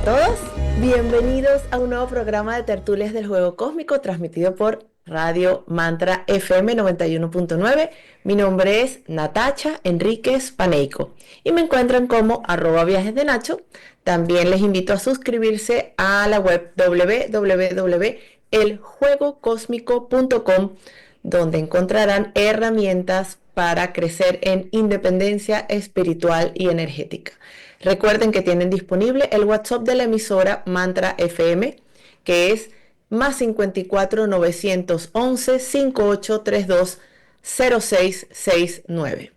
todos, bienvenidos a un nuevo programa de Tertulias del Juego Cósmico transmitido por Radio Mantra FM 91.9. Mi nombre es Natacha Enríquez Paneico y me encuentran como @viajes de Nacho. También les invito a suscribirse a la web www.eljuegocosmico.com, donde encontrarán herramientas para crecer en independencia espiritual y energética. Recuerden que tienen disponible el WhatsApp de la emisora Mantra FM, que es +54 911 5832 0669.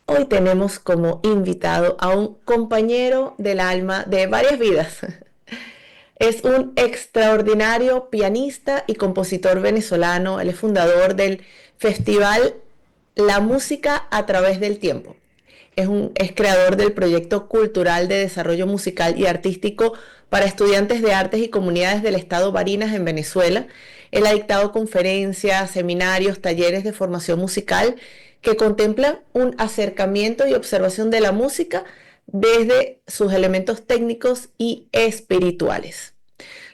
Hoy tenemos como invitado a un compañero del alma de varias vidas. Es un extraordinario pianista y compositor venezolano. Él es fundador del festival La Música a Través del Tiempo. Es creador del proyecto cultural de desarrollo musical y artístico para estudiantes de artes y comunidades del estado Barinas en Venezuela. Él ha dictado conferencias, seminarios, talleres de formación musical que contemplan un acercamiento y observación de la música desde sus elementos técnicos y espirituales.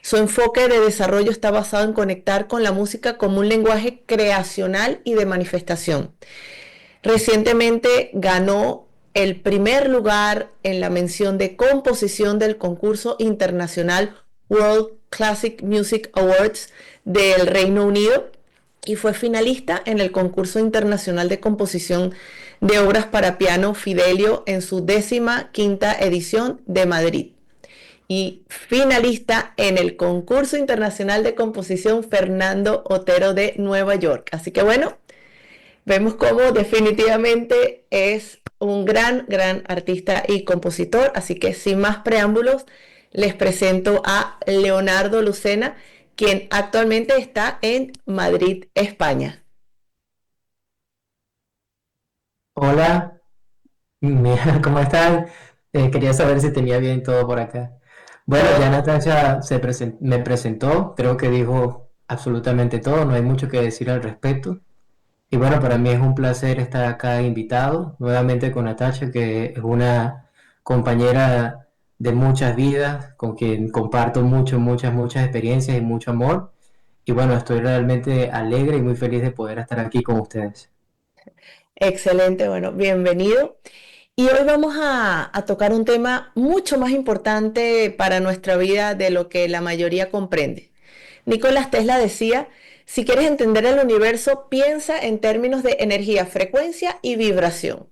Su enfoque de desarrollo está basado en conectar con la música como un lenguaje creacional y de manifestación. Recientemente ganó el primer lugar en la mención de composición del concurso internacional World Classic Music Awards del Reino Unido y fue finalista en el concurso internacional de composición de obras para piano Fidelio en su 15ª edición de Madrid y finalista en el concurso internacional de composición Fernando Otero de Nueva York. Así que bueno, vemos cómo definitivamente es un gran artista y compositor. Así que sin más preámbulos, les presento a Leonardo Lucena, quien actualmente está en Madrid, España. Hola, mira, ¿cómo están? Quería saber si tenía bien todo por acá. Bueno, ya Todo. Natasha me presentó, creo que dijo absolutamente todo, no hay mucho que decir al respecto. Y bueno, para mí es un placer estar acá invitado nuevamente con Natasha, que es una compañera de muchas vidas, con quien comparto muchas experiencias y mucho amor. Y bueno, estoy realmente alegre y muy feliz de poder estar aquí con ustedes. Excelente, bueno, bienvenido. Y hoy vamos a tocar un tema mucho más importante para nuestra vida de lo que la mayoría comprende. Nicolás Tesla decía, si quieres entender el universo, piensa en términos de energía, frecuencia y vibración.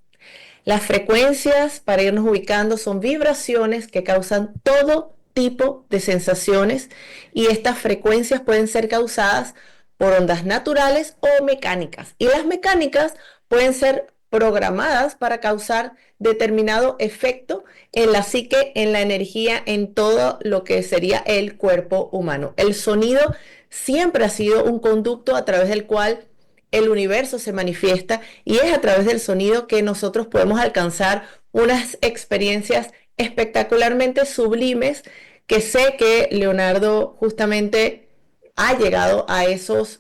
Las frecuencias, para irnos ubicando, son vibraciones que causan todo tipo de sensaciones y estas frecuencias pueden ser causadas por ondas naturales o mecánicas. Y las mecánicas pueden ser programadas para causar determinado efecto en la psique, en la energía, en todo lo que sería el cuerpo humano. El sonido siempre ha sido un conducto a través del cual el universo se manifiesta y es a través del sonido que nosotros podemos alcanzar unas experiencias espectacularmente sublimes que sé que Leonardo justamente ha llegado a esas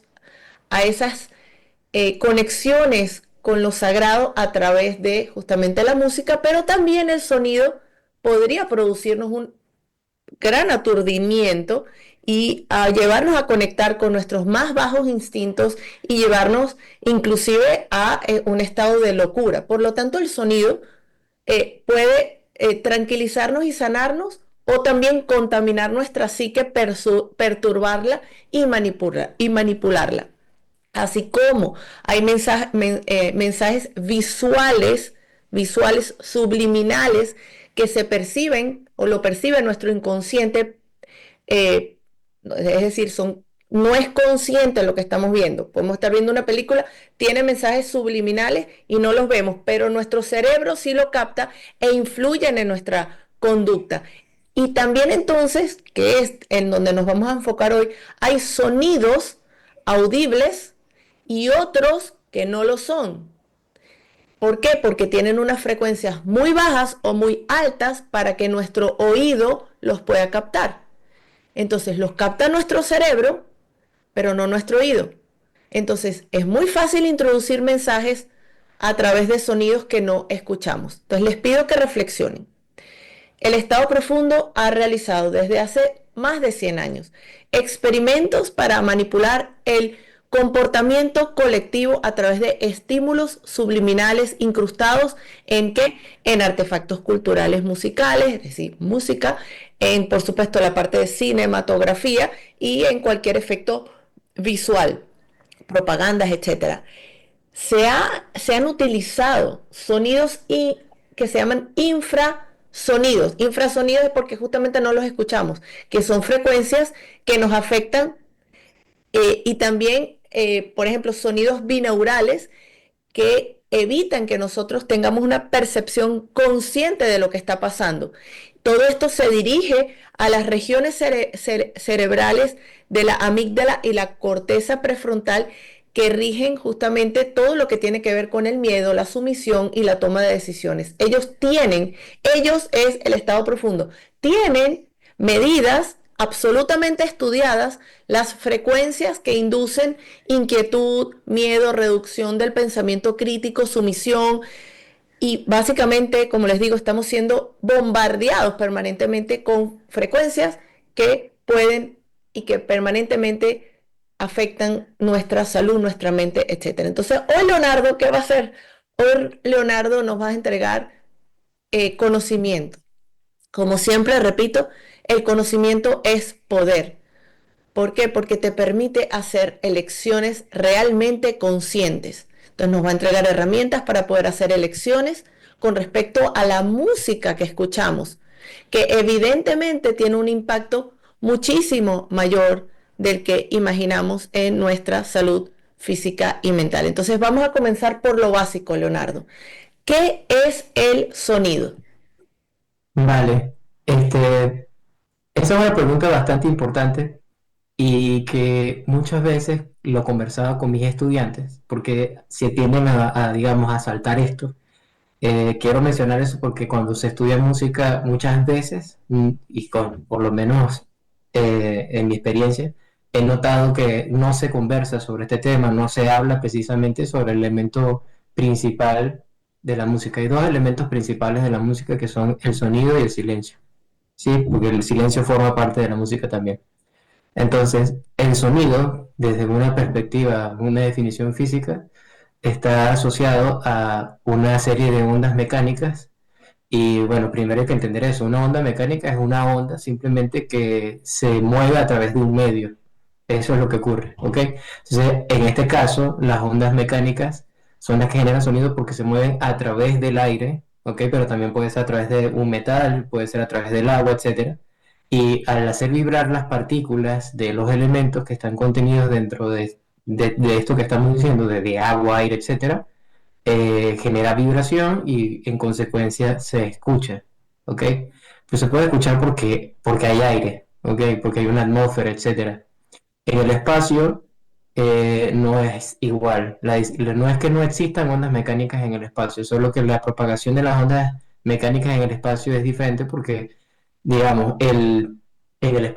conexiones con lo sagrado a través de justamente la música, pero también el sonido podría producirnos un gran aturdimiento y a llevarnos a conectar con nuestros más bajos instintos y llevarnos inclusive a un estado de locura. Por lo tanto, el sonido puede tranquilizarnos y sanarnos o también contaminar nuestra psique, perturbarla y manipularla. Así como hay mensajes visuales subliminales que se perciben o lo percibe nuestro inconsciente, es decir, no es consciente lo que estamos viendo. Podemos estar viendo una película, tiene mensajes subliminales y no los vemos, pero nuestro cerebro sí lo capta e influyen en nuestra conducta. Y también entonces, que es en donde nos vamos a enfocar hoy, hay sonidos audibles y otros que no lo son. ¿Por qué? Porque tienen unas frecuencias muy bajas o muy altas para que nuestro oído los pueda captar. Entonces los capta nuestro cerebro, pero no nuestro oído. Entonces es muy fácil introducir mensajes a través de sonidos que no escuchamos. Entonces les pido que reflexionen. El Estado Profundo ha realizado desde hace más de 100 años experimentos para manipular el comportamiento colectivo a través de estímulos subliminales incrustados en qué? En artefactos culturales musicales, es decir, música, en por supuesto la parte de cinematografía y en cualquier efecto visual, propagandas, etcétera. Se han utilizado sonidos que se llaman infrasonidos. Infrasonidos es porque justamente no los escuchamos, que son frecuencias que nos afectan y también, por ejemplo, sonidos binaurales que evitan que nosotros tengamos una percepción consciente de lo que está pasando. Todo esto se dirige a las regiones cerebrales de la amígdala y la corteza prefrontal que rigen justamente todo lo que tiene que ver con el miedo, la sumisión y la toma de decisiones. Ellos es el estado profundo, tienen medidas absolutamente estudiadas las frecuencias que inducen inquietud, miedo, reducción del pensamiento crítico, sumisión y básicamente, como les digo, estamos siendo bombardeados permanentemente con frecuencias que pueden y que permanentemente afectan nuestra salud, nuestra mente, etcétera. Entonces, hoy Leonardo, ¿qué va a hacer? Hoy Leonardo nos va a entregar conocimiento. Como siempre repito, el conocimiento es poder. ¿Por qué? Porque te permite hacer elecciones realmente conscientes. Entonces nos va a entregar herramientas para poder hacer elecciones con respecto a la música que escuchamos, que evidentemente tiene un impacto muchísimo mayor del que imaginamos en nuestra salud física y mental. Entonces vamos a comenzar por lo básico, Leonardo. ¿Qué es el sonido? Vale, esa es una pregunta bastante importante y que muchas veces lo conversaba con mis estudiantes, porque se tienden digamos, a saltar esto. Quiero mencionar eso porque cuando se estudia música, muchas veces, por lo menos en mi experiencia, he notado que no se conversa sobre este tema, no se habla precisamente sobre el elemento principal de la música. Hay dos elementos principales de la música que son el sonido y el silencio, ¿sí? Porque el silencio forma parte de la música también. Entonces, el sonido, desde una perspectiva, una definición física, está asociado a una serie de ondas mecánicas. Y bueno, primero hay que entender eso. Una onda mecánica es una onda simplemente que se mueve a través de un medio. Eso es lo que ocurre, ¿ok? Entonces, en este caso, las ondas mecánicas son las que generan sonido porque se mueven a través del aire, ¿ok? Pero también puede ser a través de un metal, puede ser a través del agua, etcétera. Y al hacer vibrar las partículas de los elementos que están contenidos dentro de esto que estamos diciendo, de agua, aire, etcétera, genera vibración y en consecuencia se escucha, ¿ok? Pues se puede escuchar porque hay aire, ¿ok? Porque hay una atmósfera, etcétera. En el espacio no es igual. No es que no existan ondas mecánicas en el espacio, solo que la propagación de las ondas mecánicas en el espacio es diferente porque, digamos, el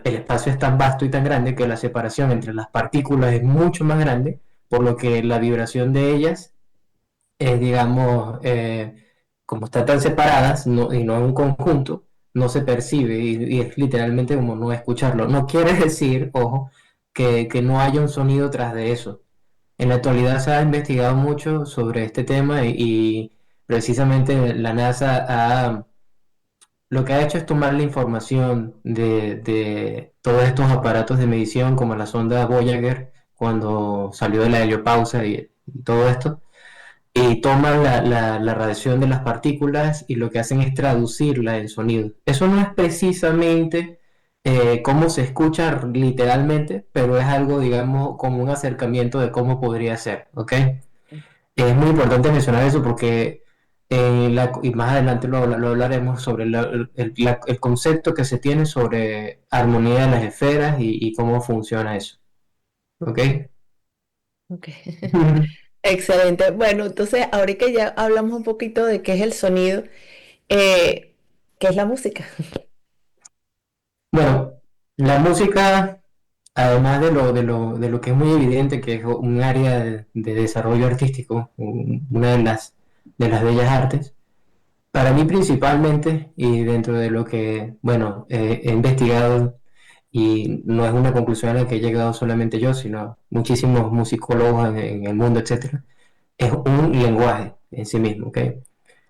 espacio es tan vasto y tan grande que la separación entre las partículas es mucho más grande, por lo que la vibración de ellas digamos, como están tan separadas y no en un conjunto, no se percibe y es literalmente como no escucharlo. No quiere decir, ojo, que no haya un sonido tras de eso. En la actualidad se ha investigado mucho sobre este tema y precisamente la NASA lo que ha hecho es tomar la información de todos estos aparatos de medición como la sonda Voyager cuando salió de la heliopausa y todo esto y toman la radiación de las partículas y lo que hacen es traducirla en sonido. Eso no es precisamente cómo se escucha literalmente, pero es algo, digamos, como un acercamiento de cómo podría ser, ¿ok? Es muy importante mencionar eso porque, y más adelante lo hablaremos sobre el concepto que se tiene sobre armonía de las esferas y cómo funciona eso, ¿ok? Ok. Excelente. Bueno, entonces ahora que ya hablamos un poquito de qué es el sonido, ¿qué es la música? Bueno, la música, además de lo que es muy evidente, que es un área de desarrollo artístico, una de las bellas artes, Para mí principalmente, y dentro de lo que, bueno, he investigado, y no es una conclusión a la que he llegado solamente yo, sino muchísimos musicólogos en el mundo, etcétera, es un lenguaje en sí mismo, ¿ok?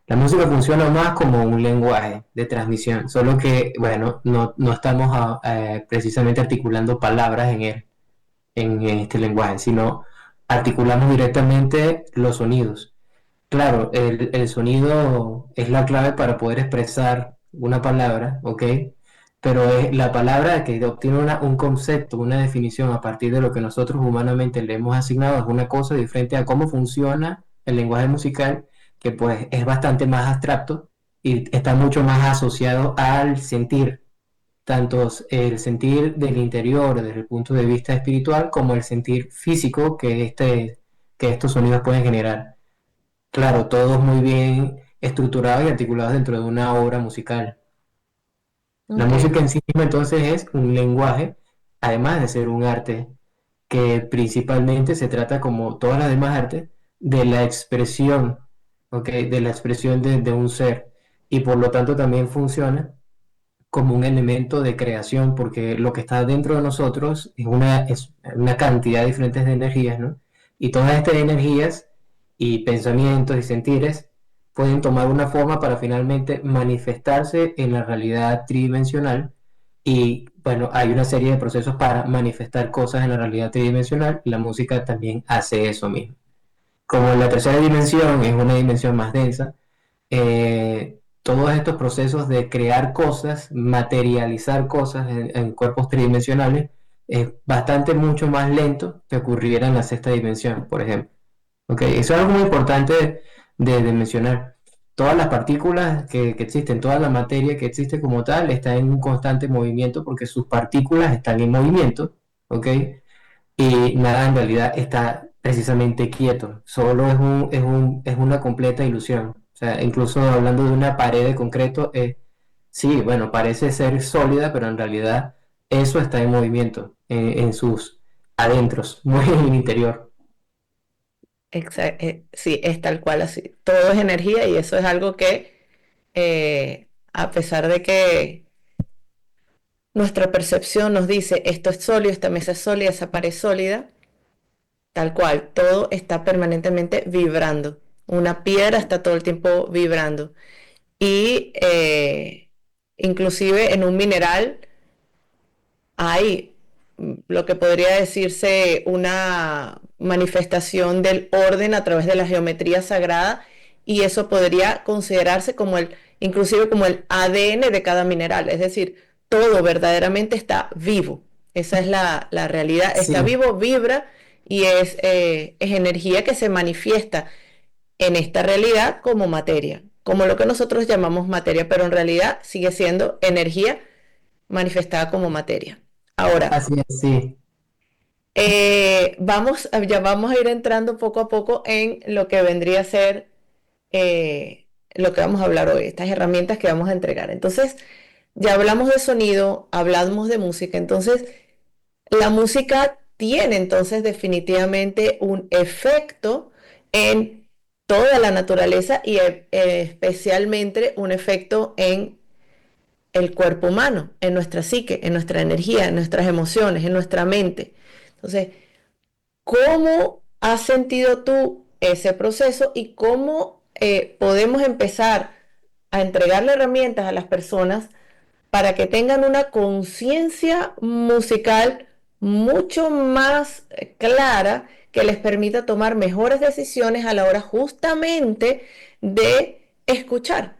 La música funciona más como un lenguaje de transmisión, solo que, bueno, no estamos precisamente articulando palabras en este lenguaje, sino articulamos directamente los sonidos. Claro, el sonido es la clave para poder expresar una palabra, ¿ok? Pero es la palabra que obtiene un concepto, una definición a partir de lo que nosotros humanamente le hemos asignado es una cosa diferente a cómo funciona el lenguaje musical, que pues es bastante más abstracto y está mucho más asociado al sentir, tanto el sentir del interior desde el punto de vista espiritual como el sentir físico que estos sonidos pueden generar. Claro, todos muy bien estructurados y articulados dentro de una obra musical. La Ok, música en sí misma entonces es un lenguaje, además de ser un arte, que principalmente se trata, como todas las demás artes, de la expresión, ¿ok? De la expresión de un ser. Y por lo tanto también funciona como un elemento de creación, porque lo que está dentro de nosotros es una cantidad diferente de energías, ¿no? Y todas estas energías y pensamientos y sentires pueden tomar una forma para finalmente manifestarse en la realidad tridimensional. Y bueno, hay una serie de procesos para manifestar cosas en la realidad tridimensional. La música también hace eso mismo. Como la tercera dimensión es una dimensión más densa, todos estos procesos de crear cosas, materializar cosas en cuerpos tridimensionales, es bastante mucho más lento que ocurriera en la sexta dimensión, por ejemplo. ¿Ok? Eso es algo muy importante de mencionar. Todas las partículas que existen, toda la materia que existe como tal, está en un constante movimiento porque sus partículas están en movimiento, ¿ok? Y nada en realidad está precisamente quieto, solo es una completa ilusión. O sea, incluso hablando de una pared de concreto, sí, bueno, parece ser sólida, pero en realidad eso está en movimiento, en sus adentros, muy en el interior. sí, es tal cual así. Todo es energía y eso es algo que, a pesar de que nuestra percepción nos dice esto es sólido, esta mesa es sólida, esa pared es sólida, tal cual, todo está permanentemente vibrando. Una piedra está todo el tiempo vibrando. Y inclusive en un mineral hay lo que podría decirse una manifestación del orden a través de la geometría sagrada y eso podría considerarse como inclusive como el ADN de cada mineral, es decir, todo verdaderamente está vivo. Esa es la realidad, está Sí, vivo, vibra y es energía que se manifiesta en esta realidad como materia, como lo que nosotros llamamos materia, pero en realidad sigue siendo energía manifestada como materia. Ahora, así es, sí. ya vamos a ir entrando poco a poco en lo que vendría a ser lo que vamos a hablar hoy, estas herramientas que vamos a entregar. Entonces, ya hablamos de sonido, hablamos de música, entonces la música tiene entonces definitivamente un efecto en toda la naturaleza y especialmente un efecto en el cuerpo humano, en nuestra psique, en nuestra energía, en nuestras emociones, en nuestra mente. Entonces, ¿cómo has sentido tú ese proceso y cómo podemos empezar a entregarle herramientas a las personas para que tengan una conciencia musical mucho más clara que les permita tomar mejores decisiones a la hora justamente de escuchar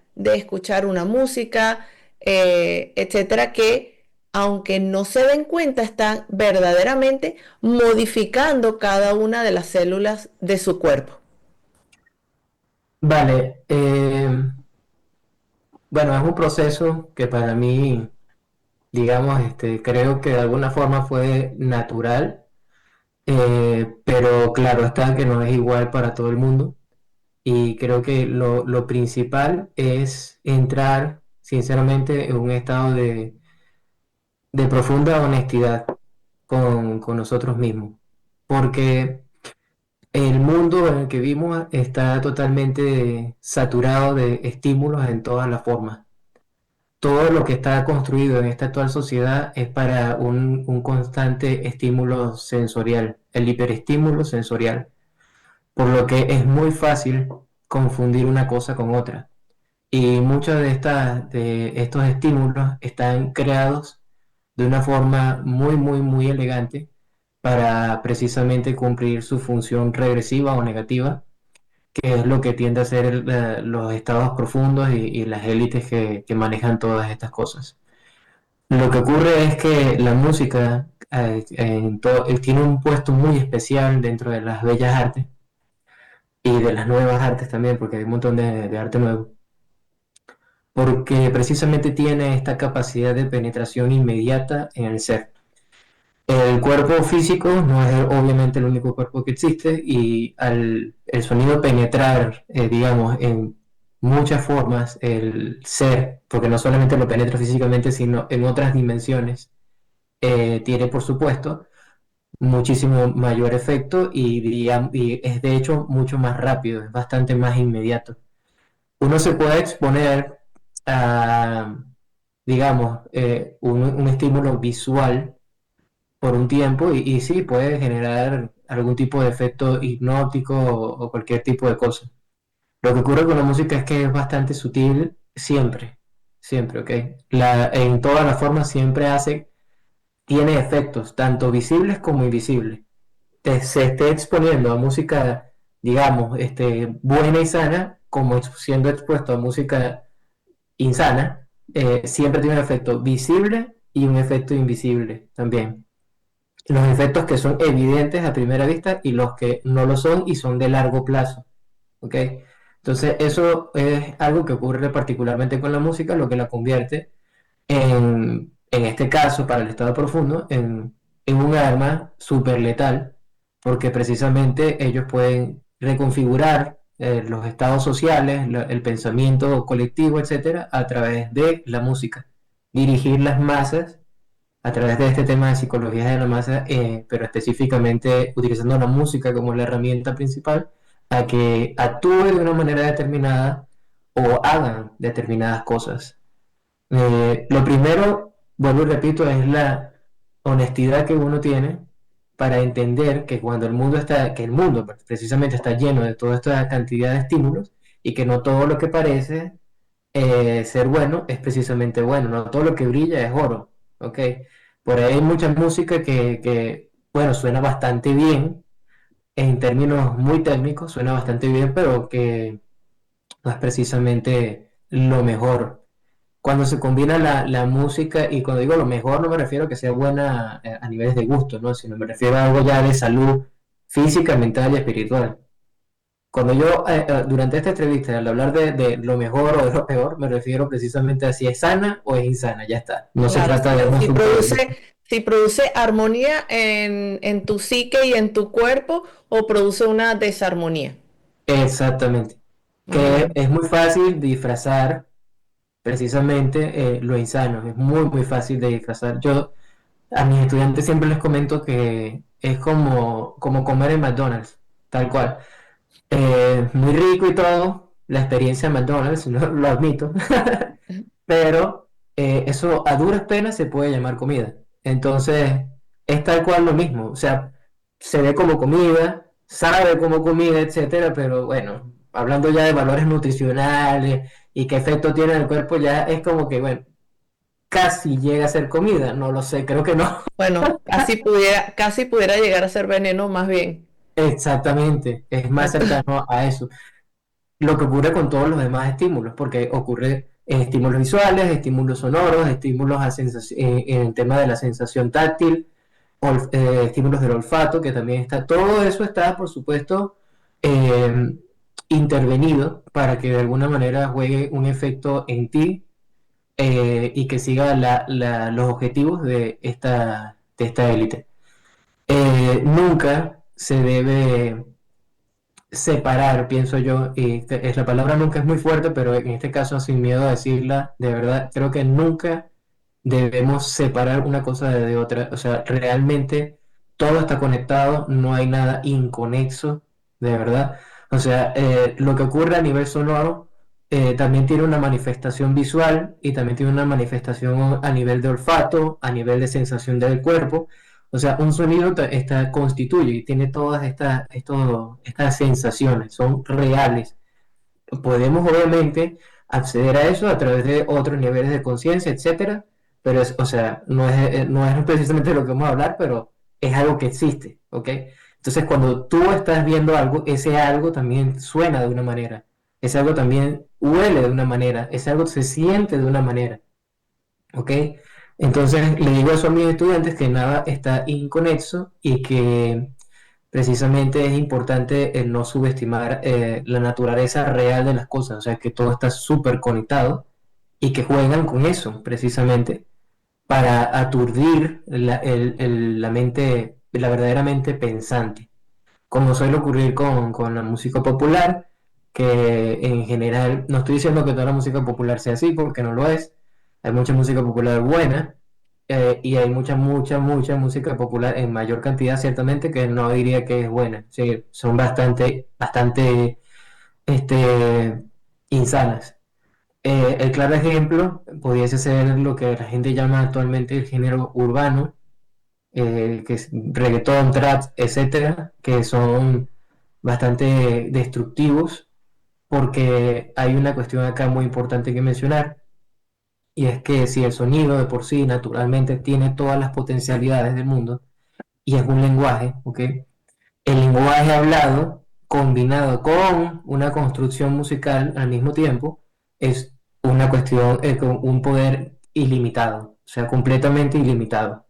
una música, etcétera, que aunque no se den cuenta, están verdaderamente modificando cada una de las células de su cuerpo? Vale, bueno, es un proceso que para mí, digamos, creo que de alguna forma fue natural, pero claro está que no es igual para todo el mundo. Y creo que lo principal es entrar, sinceramente, en un estado de profunda honestidad con nosotros mismos. Porque el mundo en el que vivimos está totalmente saturado de estímulos en todas las formas. Todo lo que está construido en esta actual sociedad es para un constante estímulo sensorial, el hiperestímulo sensorial, por lo que es muy fácil confundir una cosa con otra. Y muchos de estos estímulos están creados de una forma muy, muy, muy elegante para precisamente cumplir su función regresiva o negativa, que es lo que tiende a ser los estados profundos y las élites que manejan todas estas cosas. Lo que ocurre es que la música tiene un puesto muy especial dentro de las bellas artes y de las nuevas artes también, porque hay un montón de arte nuevo, porque precisamente tiene esta capacidad de penetración inmediata en el ser. El cuerpo físico no es obviamente el único cuerpo que existe y al el sonido penetrar, digamos, en muchas formas el ser, porque no solamente lo penetra físicamente, sino en otras dimensiones, tiene por supuesto muchísimo mayor efecto y es de hecho mucho más rápido, es bastante más inmediato. Uno se puede exponer a, digamos, un estímulo visual por un tiempo y sí, puede generar algún tipo de efecto hipnótico o cualquier tipo de cosa. Lo que ocurre con la música es que es bastante sutil siempre, siempre, ¿ok? En todas las formas siempre tiene efectos, tanto visibles como invisibles. Se esté exponiendo a música, digamos, buena y sana, como siendo expuesto a música insana, siempre tiene un efecto visible y un efecto invisible también. Los efectos que son evidentes a primera vista y los que no lo son y son de largo plazo, ¿ok? Entonces, eso es algo que ocurre particularmente con la música, lo que la convierte en este caso, para el estado profundo, en un arma súper letal, porque precisamente ellos pueden reconfigurar los estados sociales, el pensamiento colectivo, etcétera, a través de la música. Dirigir las masas a través de este tema de psicología de la masa, pero específicamente utilizando la música como la herramienta principal, a que actúe de una manera determinada o hagan determinadas cosas. Lo primero, vuelvo y repito, es la honestidad que uno tiene para entender que cuando que el mundo precisamente está lleno de toda esta cantidad de estímulos y que no todo lo que parece ser bueno es precisamente bueno, no todo lo que brilla es oro, ¿ok? Por ahí hay mucha música bueno, suena bastante bien en términos muy técnicos, suena bastante bien, pero que no es precisamente lo mejor. Cuando se combina la música, y cuando digo lo mejor, no me refiero a que sea buena a niveles de gusto, ¿no? Sino me refiero a algo ya de salud física, mental y espiritual. Cuando yo, durante esta entrevista, al hablar de lo mejor o de lo peor, me refiero precisamente a si es sana o es insana, ya está. No se Claro, trata de una superioridad. si produce armonía en tu psique y en tu cuerpo o produce una desarmonía. Exactamente. Que Ujú. es muy fácil disfrazar precisamente lo insano, es muy, muy fácil de disfrazar. Yo a mis estudiantes siempre les comento que es como comer en McDonald's, tal cual. Muy rico y todo, la experiencia de McDonald's, lo admito, pero eso a duras penas se puede llamar comida. Entonces, es tal cual lo mismo, o sea, se ve como comida, sabe como comida, etcétera, pero bueno, hablando ya de valores nutricionales y qué efecto tiene en el cuerpo, ya es como que, bueno, casi llega a ser comida, no lo sé, creo que no. Bueno, casi pudiera llegar a ser veneno más bien. Exactamente, es más cercano a eso. Lo que ocurre con todos los demás estímulos, porque ocurre en estímulos visuales, estímulos sonoros, estímulos en el tema de la sensación táctil, estímulos del olfato, que también está, todo eso está, por supuesto, eh, intervenido para que de alguna manera juegue un efecto en ti y que siga los objetivos de esta élite. Nunca se debe separar, pienso yo, y es la palabra nunca es muy fuerte, pero en este caso, sin miedo a decirla, de verdad, creo que nunca debemos separar una cosa de otra. O sea, realmente todo está conectado, no hay nada inconexo. de verdad. O sea, lo que ocurre a nivel sonoro también tiene una manifestación visual y también tiene una manifestación a nivel de olfato, a nivel de sensación del cuerpo. O sea, un sonido constituye y tiene todas estas sensaciones, son reales. Podemos obviamente acceder a eso a través de otros niveles de conciencia, etcétera, pero o sea, no es precisamente lo que vamos a hablar, pero es algo que existe, ¿ok? Entonces, cuando tú estás viendo algo, ese algo también suena de una manera, ese algo también huele de una manera, ese algo se siente de una manera, ¿ok? Entonces, le digo eso a mis estudiantes que nada está inconexo y que precisamente es importante el no subestimar la naturaleza real de las cosas, o sea, que todo está súper conectado y que juegan con eso precisamente para aturdir la mente, la verdaderamente pensante, como suele ocurrir con la música popular, que en general, no estoy diciendo que toda la música popular sea así, porque no lo es, hay mucha música popular buena, y hay mucha música popular en mayor cantidad, ciertamente, que no diría que es buena, sí, son bastante insanas. El claro ejemplo pudiese ser lo que la gente llama actualmente el género urbano, que es reggaetón, trap, etcétera, que son bastante destructivos, porque hay una cuestión acá muy importante que mencionar, y es que si el sonido de por sí naturalmente tiene todas las potencialidades del mundo, y es un lenguaje, ¿ok? El lenguaje hablado combinado con una construcción musical al mismo tiempo es una cuestión, con un poder ilimitado, o sea, completamente ilimitado.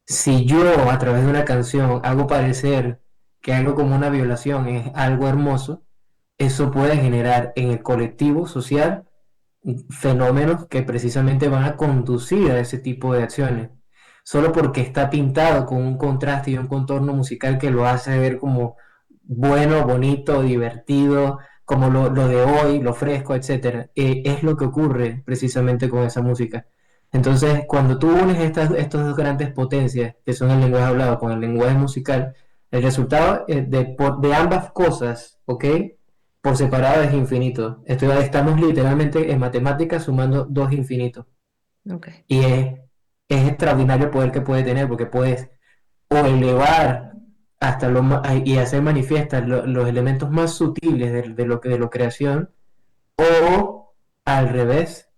Si yo a través de una canción hago parecer que algo como una violación es algo hermoso, eso puede generar en el colectivo social fenómenos que precisamente van a conducir a ese tipo de acciones. Solo porque está pintado con un contraste y un contorno musical que lo hace ver como bueno, bonito, divertido, como lo de hoy, lo fresco, etcétera. Es lo que ocurre precisamente con esa música. Entonces, cuando tú unes estas dos grandes potencias, que son el lenguaje hablado con el lenguaje musical, el resultado de ambas cosas, ¿ok? Por separado es infinito. Estamos literalmente en matemáticas sumando dos infinitos. Ok, Y es extraordinario el poder que puede tener, porque puedes o elevar hasta y hacer manifiestas los elementos más sutiles de lo creación, o al revés,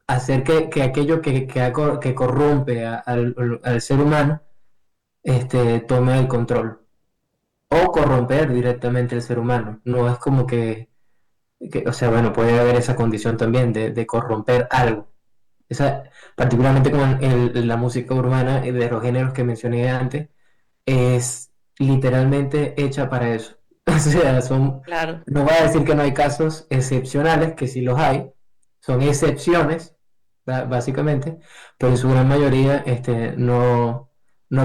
hacer que aquello que corrompe al ser humano tome el control. O corromper directamente el ser humano. No es como o sea, bueno, puede haber esa condición también de corromper algo. Esa, particularmente con la música urbana y de los géneros que mencioné antes, es literalmente hecha para eso. O sea, claro, no voy a decir que no hay casos excepcionales, que sí los hay, son excepciones, básicamente, pero en su gran mayoría no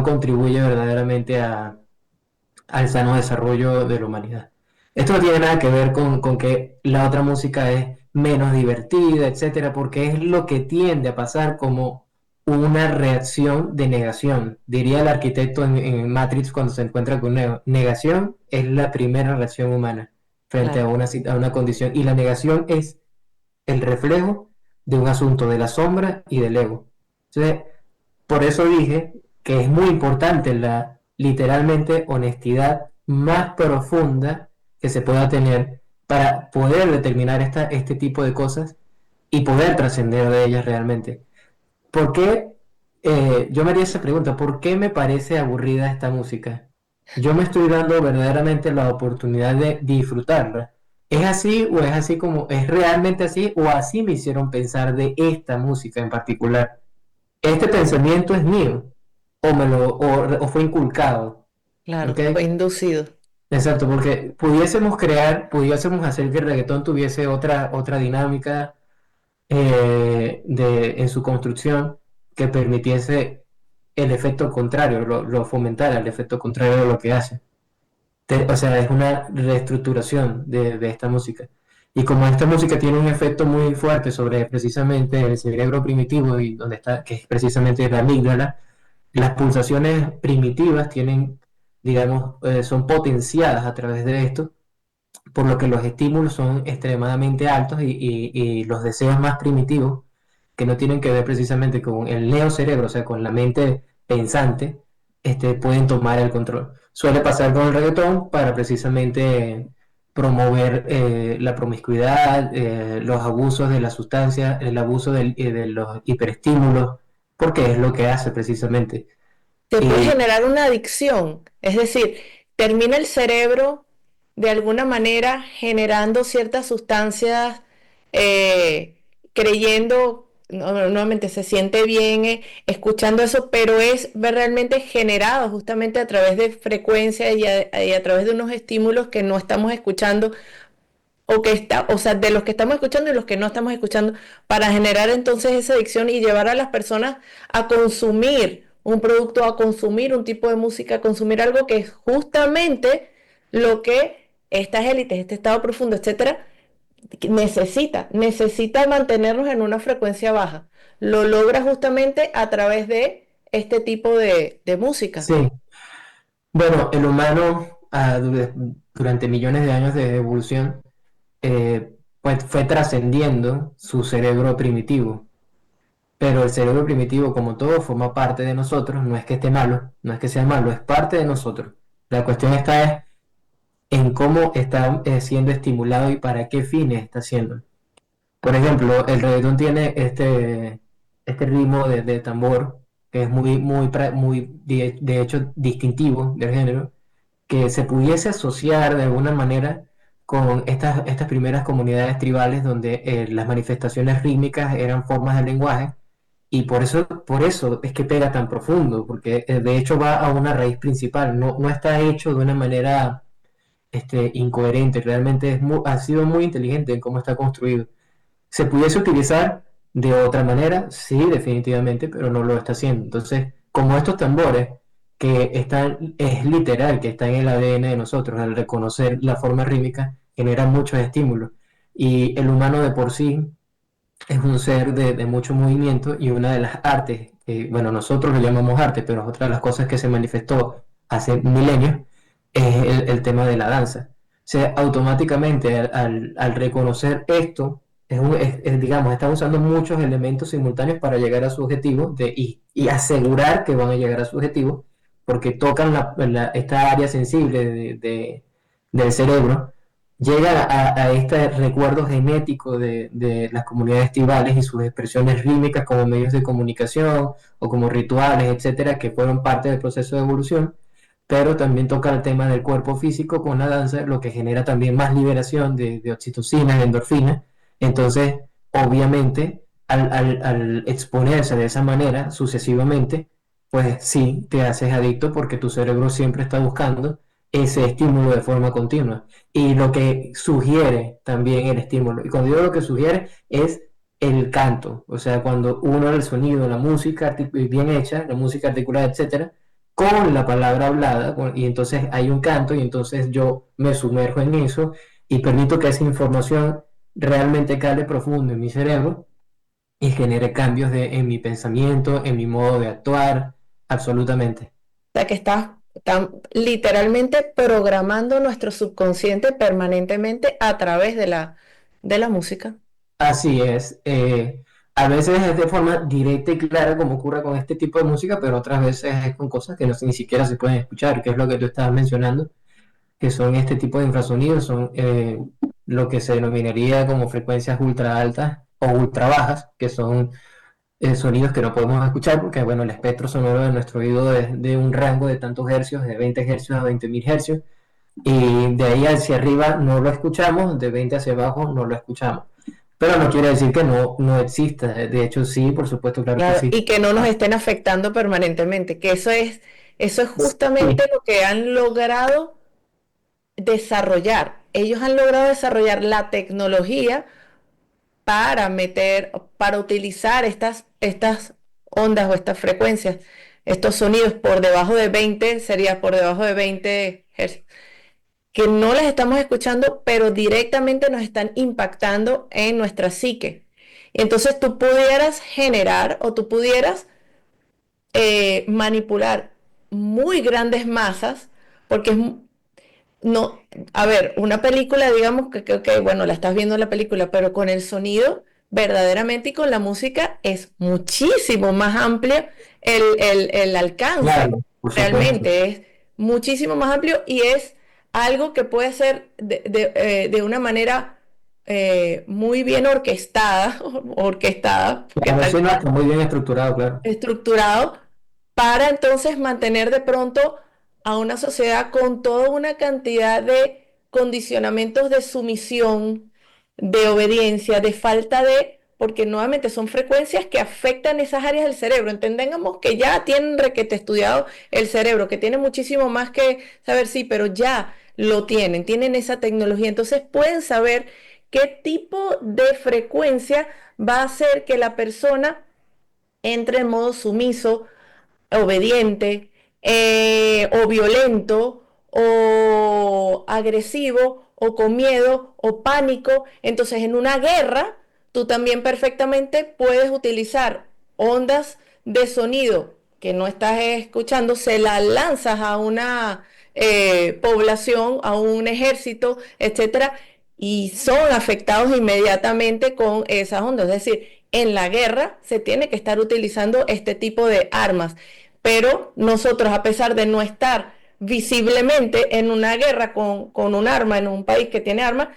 contribuye verdaderamente al sano desarrollo de la humanidad. Esto no tiene nada que ver con que la otra música es menos divertida, etcétera, porque es lo que tiende a pasar como una reacción de negación. Diría el arquitecto en Matrix cuando se encuentra con negación, es la primera reacción humana frente a claro, a una condición. Y la negación es el reflejo de un asunto de la sombra y del ego. Entonces, por eso dije que es muy importante la literalmente honestidad más profunda que se pueda tener para poder determinar este tipo de cosas y poder trascender de ellas realmente. ¿Por qué? Yo me haría esa pregunta, ¿por qué me parece aburrida esta música? Yo me estoy dando verdaderamente la oportunidad de disfrutarla. ¿Es así o es así como, es realmente así o así me hicieron pensar de esta música en particular? ¿Este pensamiento es mío o fue inculcado? claro, ¿Ok? fue inducido. Exacto, porque pudiésemos hacer que el reggaetón tuviese otra dinámica en su construcción que permitiese el efecto contrario, lo fomentara, el efecto contrario de lo que hace. O sea, es una reestructuración de esta música. Y como esta música tiene un efecto muy fuerte sobre precisamente el cerebro primitivo y donde está, que es precisamente la amígdala, las pulsaciones primitivas tienen digamos, son potenciadas a través de esto, por lo que los estímulos son extremadamente altos y los deseos más primitivos, que no tienen que ver precisamente con el neocerebro, o sea, con la mente pensante, pueden tomar el control. Suele pasar con el reggaetón para precisamente promover la promiscuidad, los abusos de la sustancia, el abuso de los hiperestímulos, porque es lo que hace precisamente. Te puede Y generar una adicción, es decir, termina el cerebro de alguna manera generando ciertas sustancias, creyendo, nuevamente se siente bien escuchando eso, pero es realmente generado justamente a través de frecuencias y a través de unos estímulos que no estamos escuchando o que está, o sea, de los que estamos escuchando y los que no estamos escuchando, para generar entonces esa adicción y llevar a las personas a consumir un producto, a consumir un tipo de música, a consumir algo que es justamente lo que estas élites, este estado profundo, etcétera, necesita mantenernos en una frecuencia baja. Lo logra justamente a través de este tipo de música. sí, bueno, el humano durante millones de años de evolución pues fue trascendiendo su cerebro primitivo. Pero el cerebro primitivo, como todo, forma parte de nosotros. No es que esté malo, no es que sea malo, es parte de nosotros. La cuestión está es en cómo está siendo estimulado y para qué fines está siendo. Por ejemplo, el reggaetón tiene este ritmo de tambor que es muy de hecho distintivo del género, que se pudiese asociar de alguna manera con estas primeras comunidades tribales donde las manifestaciones rítmicas eran formas de lenguaje y por eso es que pega tan profundo, porque de hecho va a una raíz principal, no está hecho de una manera incoherente, realmente ha sido muy inteligente en cómo está construido. ¿Se pudiese utilizar de otra manera? Sí, definitivamente, pero no lo está haciendo. Entonces, como estos tambores que están, es literal, que están en el ADN de nosotros, al reconocer la forma rítmica, generan muchos estímulos. Y el humano de por sí es un ser de mucho movimiento y una de las artes, bueno, nosotros lo llamamos arte, pero otra de las cosas que se manifestó hace milenios es el tema de la danza. O sea, automáticamente al reconocer esto, digamos, están usando muchos elementos simultáneos para llegar a su objetivo y asegurar que van a llegar a su objetivo, porque tocan esta área sensible del cerebro, llega a este recuerdo genético de las comunidades tribales y sus expresiones rítmicas como medios de comunicación o como rituales, etcétera, que fueron parte del proceso de evolución, pero también toca el tema del cuerpo físico con la danza, lo que genera también más liberación de oxitocina, de endorfina. Entonces, obviamente, al exponerse de esa manera sucesivamente, pues sí, te haces adicto porque tu cerebro siempre está buscando ese estímulo de forma continua y lo que sugiere también el estímulo. Y cuando digo lo que sugiere es el canto, o sea, cuando uno el sonido, la música bien hecha, la música articulada, etcétera, con la palabra hablada, y entonces hay un canto y entonces yo me sumerjo en eso y permito que esa información realmente cale profundo en mi cerebro y genere cambios en mi pensamiento, en mi modo de actuar, absolutamente. Sea, que están literalmente programando nuestro subconsciente permanentemente a través de la música. Así es. A veces es de forma directa y clara como ocurre con este tipo de música, pero otras veces es con cosas que no, ni siquiera se pueden escuchar, que es lo que tú estabas mencionando, que son este tipo de infrasonidos, son lo que se denominaría como frecuencias ultra altas o ultra bajas, que son sonidos que no podemos escuchar porque, bueno, el espectro sonoro de nuestro oído es de un rango de tantos hercios, de 20 hercios a 20.000 hercios, y de ahí hacia arriba no lo escuchamos, de 20 hacia abajo no lo escuchamos. Pero no quiere decir que no exista. De hecho, sí, por supuesto, claro que Claro, sí. y que no nos Ah, estén afectando permanentemente, que eso es justamente sí, lo que han logrado desarrollar. Ellos han logrado desarrollar la tecnología para para utilizar estas ondas o estas frecuencias, estos sonidos por debajo de 20, sería por debajo de 20 Hz, que no las estamos escuchando, pero directamente nos están impactando en nuestra psique. Entonces tú pudieras generar o tú pudieras manipular muy grandes masas porque no, a ver, una película, digamos ok, bueno, la estás viendo en la película, pero con el sonido, verdaderamente y con la música es muchísimo más amplio el alcance. Claro, por supuesto. Realmente es muchísimo más amplio y es algo que puede ser de una manera muy bien orquestada, orquestada, porque Claro, tal sí, no, cual está muy bien estructurado, claro. estructurado para entonces mantener de pronto a una sociedad con toda una cantidad de condicionamientos de sumisión, de obediencia, de falta de, porque nuevamente son frecuencias que afectan esas áreas del cerebro. Entendamos que ya tienen requete estudiado el cerebro, que tiene muchísimo más que saber, sí, pero ya lo tienen esa tecnología, entonces pueden saber qué tipo de frecuencia va a hacer que la persona entre en modo sumiso, obediente, o violento, o agresivo, o con miedo, o pánico. Entonces, en una guerra, tú también perfectamente puedes utilizar ondas de sonido que no estás escuchando, se las lanzas a una población, a un ejército, etcétera, y son afectados inmediatamente con esas ondas. Es decir, en la guerra se tiene que estar utilizando este tipo de armas, pero nosotros, a pesar de no estar visiblemente en una guerra con un arma en un país que tiene armas,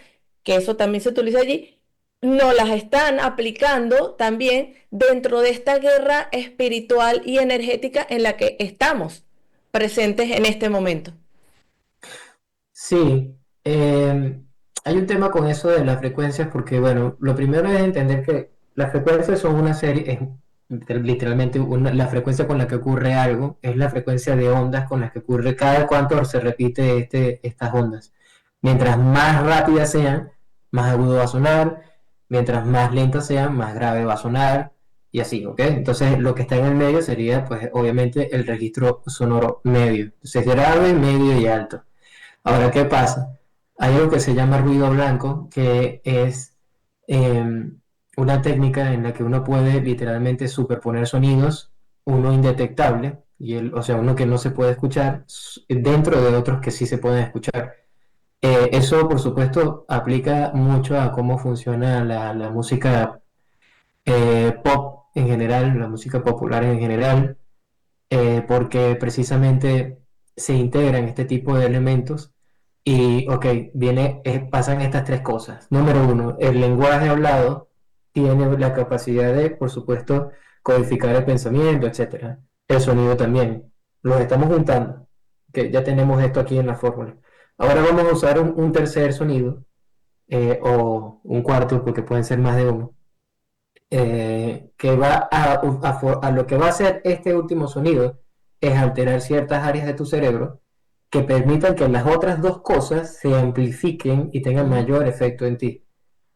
que eso también se utiliza allí, no las están aplicando también dentro de esta guerra espiritual y energética en la que estamos presentes en este momento. Sí, hay un tema con eso de las frecuencias porque, bueno, lo primero es entender que las frecuencias son una serie, es literalmente la frecuencia con la que ocurre algo, es la frecuencia de ondas con las que ocurre cada cuánto se repite estas ondas. Mientras más rápidas sean, más agudo va a sonar, mientras más lentas sean, más grave va a sonar, y así, ¿ok? Entonces, lo que está en el medio sería, pues, obviamente, el registro sonoro medio. Entonces, grave, medio y alto. Ahora, ¿qué pasa? Hay algo que se llama ruido blanco, que es una técnica en la que uno puede literalmente superponer sonidos, uno indetectable, o sea, uno que no se puede escuchar, dentro de otros que sí se pueden escuchar. Eso, por supuesto, aplica mucho a cómo funciona la música pop en general, la música popular en general, porque precisamente se integran este tipo de elementos y, ok, pasan estas tres cosas. Número uno, el lenguaje hablado tiene la capacidad de, por supuesto, codificar el pensamiento, etcétera. El sonido también. Los estamos juntando, que ya tenemos esto aquí en la fórmula. Ahora vamos a usar un tercer sonido, o un cuarto, porque pueden ser más de uno, que va a lo que va a hacer este último sonido es alterar ciertas áreas de tu cerebro que permitan que las otras dos cosas se amplifiquen y tengan Mm. mayor efecto en ti.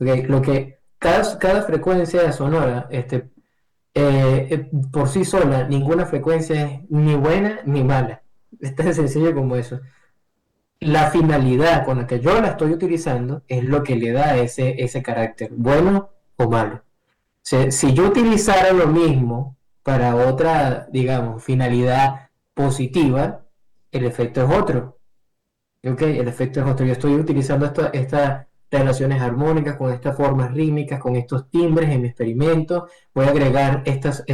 ¿Ok? Lo que cada frecuencia sonora, por sí sola, ninguna frecuencia es ni buena ni mala. Es tan sencillo como eso. La finalidad con la que yo la estoy utilizando es lo que le da ese carácter, bueno o malo. Si yo utilizara lo mismo para otra, digamos, finalidad positiva, el efecto es otro. ¿Ok? El efecto es otro. Yo estoy utilizando estas relaciones armónicas con estas formas rítmicas, con estos timbres en mi experimento. Voy a agregar estos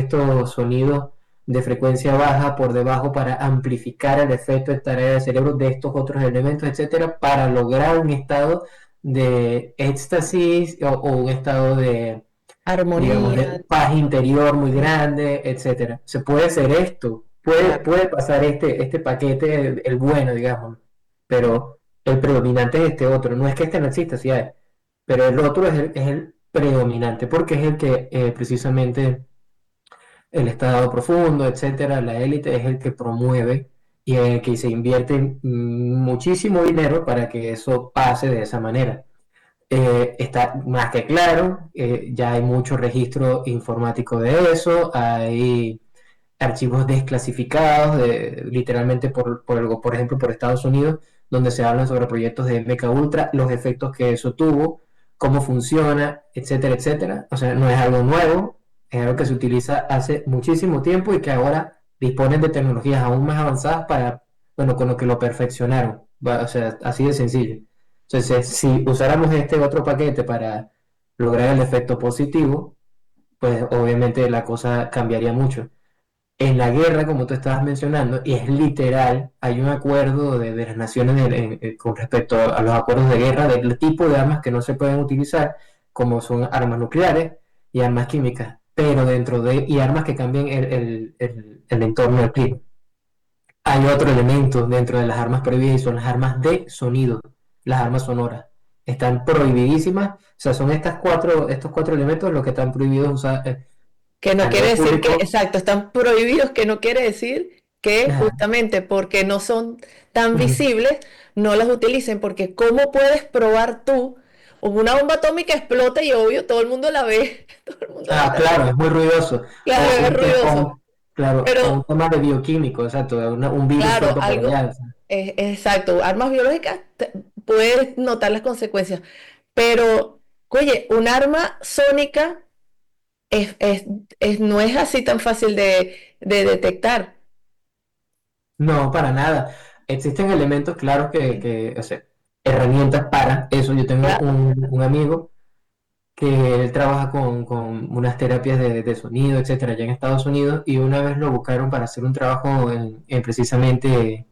sonidos de frecuencia baja por debajo para amplificar el efecto de tarea del cerebro de estos otros elementos, etcétera, para lograr un estado de éxtasis o un estado de, digamos, de Armonía, paz interior muy sí, grande, etcétera. Se puede hacer esto, claro. puede pasar este paquete, el bueno, digamos, pero el predominante es este otro. No es que este no exista, sí hay, pero el otro es el predominante, porque es el que precisamente el estado profundo, etcétera, la élite es el que promueve y en el que se invierte muchísimo dinero para que eso pase de esa manera. Está más que claro, ya hay mucho registro informático de eso, hay archivos desclasificados, literalmente por ejemplo, por Estados Unidos, donde se hablan sobre proyectos de MK Ultra, los efectos que eso tuvo, cómo funciona, etcétera, etcétera. O sea, no es algo nuevo, es algo que se utiliza hace muchísimo tiempo y que ahora disponen de tecnologías aún más avanzadas bueno, con lo que lo perfeccionaron, o sea, así de sencillo. Entonces, si usáramos este otro paquete para lograr el efecto positivo, pues obviamente la cosa cambiaría mucho. En la guerra, como tú estabas mencionando, y es literal, hay un acuerdo de las naciones con respecto a los acuerdos de guerra del tipo de armas que no se pueden utilizar, como son armas nucleares y armas químicas, pero y armas que cambien el entorno del clima. Hay otro elemento dentro de las armas prohibidas y son las armas de sonido, las armas sonoras. Están prohibidísimas, o sea, son estos cuatro elementos los que están prohibidos usar Que no a quiere nivel decir que, público. exacto, están prohibidos, que no quiere decir que Ajá. justamente porque no son tan Ujú. visibles, no las utilicen, porque ¿cómo puedes probar tú? Una bomba atómica explota y obvio, todo el mundo la ve, todo el mundo la Ah, está claro, es viendo. muy ruidoso. Claro, O es un, te- o ruidoso, un- claro, o un pero tema de bioquímico, exacto, un virus claro, suelto por algo, allá. O sea. exacto, armas biológicas, puedes notar las consecuencias, pero, oye, un arma sónica es, es- no es así tan fácil de detectar. No, para nada. Existen elementos claros o sea, herramientas para eso. Yo tengo Claro. un amigo que él trabaja con unas terapias de sonido, etcétera, allá en Estados Unidos, y una vez lo buscaron para hacer un trabajo en precisamente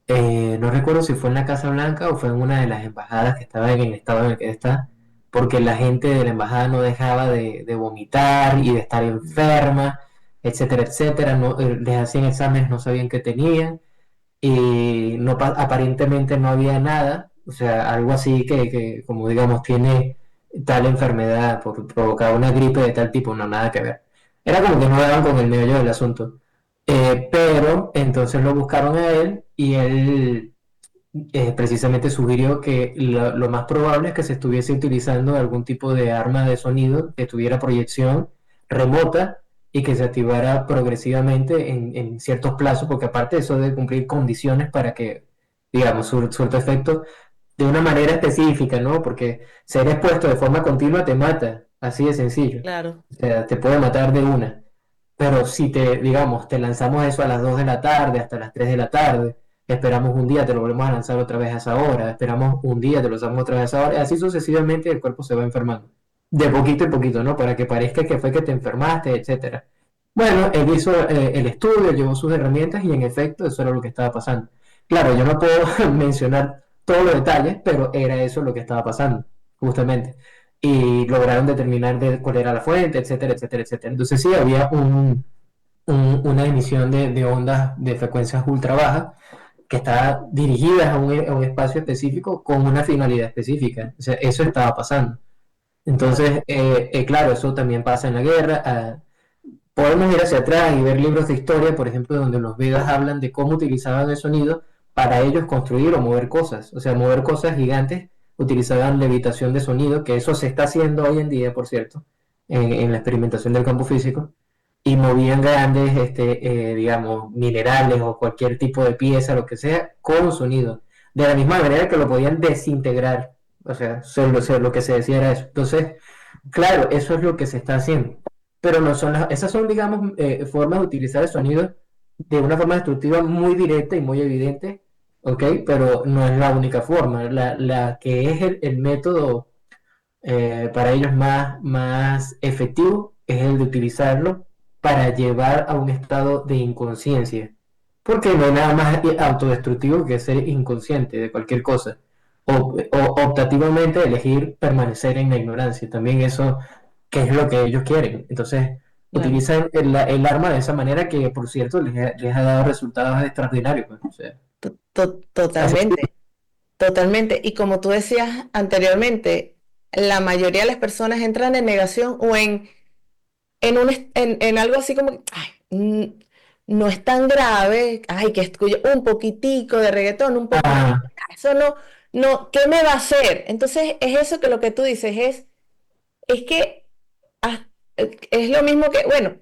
no recuerdo si fue en la Casa Blanca o fue en una de las embajadas que estaba en el estado en el que él está, porque la gente de la embajada no dejaba de vomitar y de estar enferma, etcétera, etcétera. No, les hacían exámenes, no sabían qué tenían y no, aparentemente no había nada, o sea, algo así como digamos, tiene tal enfermedad por provocar una gripe de tal tipo, no, nada que ver. Era como que no daban con el meollo del asunto. Pero entonces lo buscaron a él y él precisamente sugirió que lo más probable es que se estuviese utilizando algún tipo de arma de sonido que tuviera proyección remota y que se activara progresivamente en ciertos plazos, porque aparte de eso debe cumplir condiciones para que, digamos, surta efecto de una manera específica, ¿no? Porque ser expuesto de forma continua te mata, así de sencillo. Claro, O sea, te puede matar de una. Pero si digamos, te lanzamos eso a las 2 de la tarde hasta las 3 de la tarde, esperamos un día, te lo volvemos a lanzar otra vez a esa hora, esperamos un día, te lo lanzamos otra vez a esa hora, y así sucesivamente el cuerpo se va enfermando. De poquito en poquito, ¿no? Para que parezca que fue que te enfermaste, etcétera. Bueno, él hizo el estudio, llevó sus herramientas y en efecto eso era lo que estaba pasando. Claro, yo no puedo mencionar todos los detalles, pero era eso lo que estaba pasando, justamente. Y lograron determinar cuál era la fuente, etcétera, etcétera, etcétera. Entonces sí, había una emisión de ondas de frecuencias ultra bajas que está dirigida a un espacio específico con una finalidad específica. O sea, eso estaba pasando. claro, Entonces, claro, eso también pasa en la guerra. Podemos ir hacia atrás y ver libros de historia, por ejemplo, donde los Vedas hablan de cómo utilizaban el sonido para ellos construir o mover cosas. O sea, mover cosas gigantes utilizaban levitación de sonido, que eso se está haciendo hoy en día, por cierto, en la experimentación del campo físico, y movían grandes, digamos, minerales o cualquier tipo de pieza, lo que sea, con sonido. De la misma manera que lo podían desintegrar. O sea, lo que se decía era eso. Entonces, claro, eso es lo que se está haciendo, pero no son esas son, digamos, formas de utilizar el sonido de una forma destructiva muy directa y muy evidente, ¿ok? Pero no es la única forma. La que es el método para ellos más efectivo es el de utilizarlo para llevar a un estado de inconsciencia, porque no hay nada más autodestructivo que ser inconsciente de cualquier cosa, o optativamente elegir permanecer en la ignorancia, también eso que es lo que ellos quieren. Entonces, claro. utilizan el arma de esa manera que, por cierto, les ha dado resultados extraordinarios, pues. O sea, así. Totalmente, totalmente. Y como tú decías anteriormente, la mayoría de las personas entran en negación o en algo así como, que, ay, no es tan grave, ay, que escucho un poquitico de reggaetón, un poquitico, Ah, eso no, no, ¿qué me va a hacer? Entonces es eso que lo que tú dices es que ah, es lo mismo que, bueno,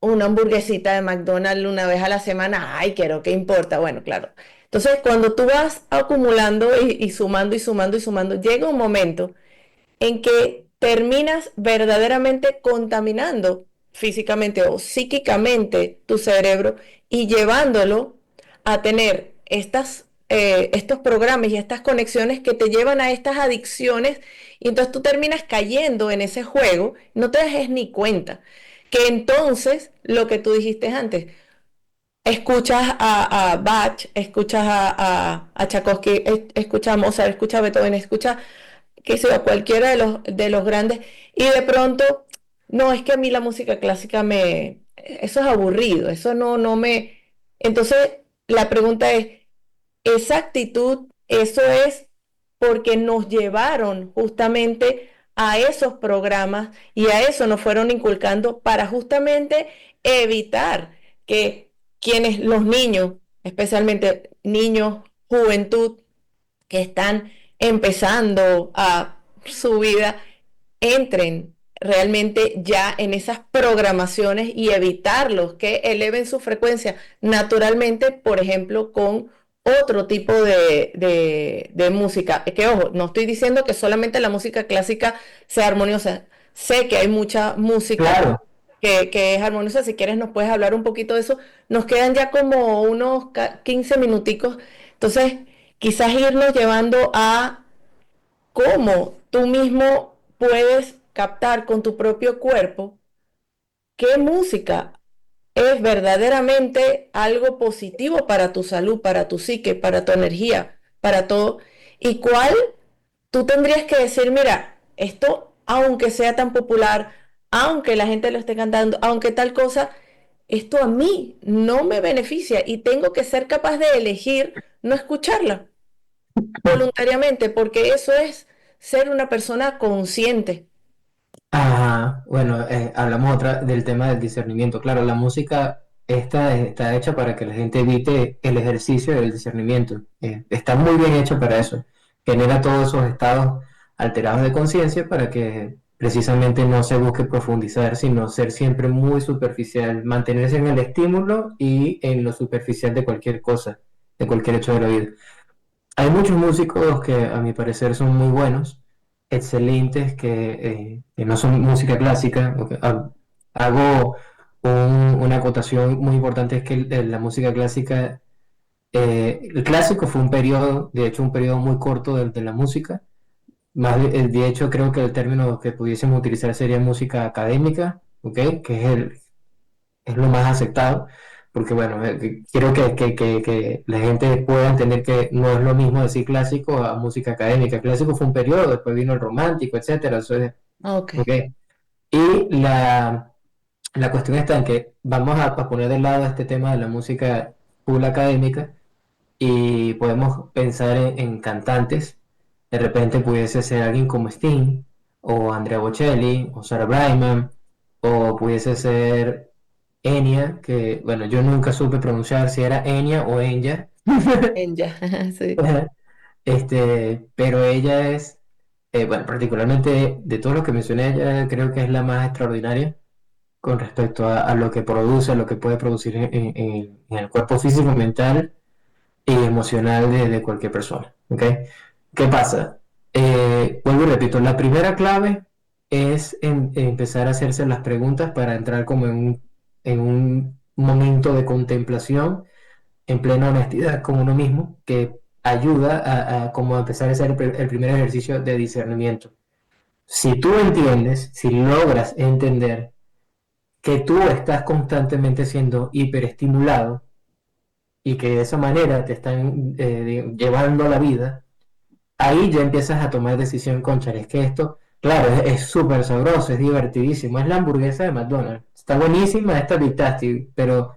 una hamburguesita de McDonald's una vez a la semana, ay, quiero, ¿qué importa? Bueno, claro. Entonces, cuando tú vas acumulando y sumando y sumando y sumando, llega un momento en que terminas verdaderamente contaminando físicamente o psíquicamente tu cerebro y llevándolo a tener estos programas y estas conexiones que te llevan a estas adicciones y entonces tú terminas cayendo en ese juego, no te das ni cuenta. Que entonces, lo que tú dijiste antes, escuchas a Bach, escuchas a Tchaikovsky, escuchas a Mozart, escuchas a Beethoven, escuchas qué sé yo, cualquiera de los grandes, y de pronto, no, es que a mí la música clásica eso es aburrido, eso no me... Entonces, la pregunta es, esa actitud, eso es porque nos llevaron justamente a esos programas y a eso nos fueron inculcando para justamente evitar que los niños, especialmente niños, juventud, que están empezando a su vida, entren realmente ya en esas programaciones y evitarlos que eleven su frecuencia naturalmente, por ejemplo, con otro tipo de música. Es que, ojo, no estoy diciendo que solamente la música clásica sea armoniosa. Sé que hay mucha música Claro. que es armoniosa. Si quieres, nos puedes hablar un poquito de eso. Nos quedan ya como unos 15 minuticos. Entonces, quizás irnos llevando a cómo tú mismo puedes captar con tu propio cuerpo qué música es verdaderamente algo positivo para tu salud, para tu psique, para tu energía, para todo, y cuál tú tendrías que decir, mira, esto, aunque sea tan popular, aunque la gente lo esté cantando, aunque tal cosa, esto a mí no me beneficia y tengo que ser capaz de elegir no escucharla voluntariamente, porque eso es ser una persona consciente. Ajá, bueno, hablamos otra del tema del discernimiento. Claro, la música esta está hecha para que la gente evite el ejercicio del discernimiento. Está muy bien hecho para eso. Genera todos esos estados alterados de conciencia para que precisamente no se busque profundizar, sino ser siempre muy superficial, mantenerse en el estímulo y en lo superficial de cualquier cosa, de cualquier hecho de la vida. Hay muchos músicos que a mi parecer son muy buenos, excelentes, que no son música clásica. Hago una acotación muy importante, es que la música clásica, el clásico fue un periodo, de hecho un periodo muy corto de la música. De hecho creo que el término que pudiésemos utilizar sería música académica, ¿ok? Que es lo más aceptado, porque bueno, quiero que la gente pueda entender que no es lo mismo decir clásico a música académica. Clásico fue un periodo, después vino el romántico, etcétera. Ok, Ok. Y la cuestión está en que vamos a poner de lado este tema de la música full académica y podemos pensar en cantantes. De repente pudiese ser alguien como Sting, o Andrea Bocelli, o Sarah Brightman, o pudiese ser Enya, que bueno, yo nunca supe pronunciar si era Enya o Enya. ya, sí. Pero ella es, bueno, particularmente de todos los que mencioné, ella creo que es la más extraordinaria con respecto a lo que produce, a lo que puede producir en el cuerpo físico, mental y emocional de cualquier persona. ¿Ok? ¿Qué pasa? Vuelvo y repito, la primera clave es empezar a hacerse las preguntas para entrar como en un momento de contemplación en plena honestidad con uno mismo, que ayuda a como a empezar a hacer el primer ejercicio de discernimiento. Si tú entiendes, si logras entender que tú estás constantemente siendo hiperestimulado y que de esa manera te están llevando la vida, ahí ya empiezas a tomar decisión, cónchale, es que esto, claro, es súper sabroso, es divertidísimo, es la hamburguesa de McDonald's, está buenísima, está Big Tasty, pero,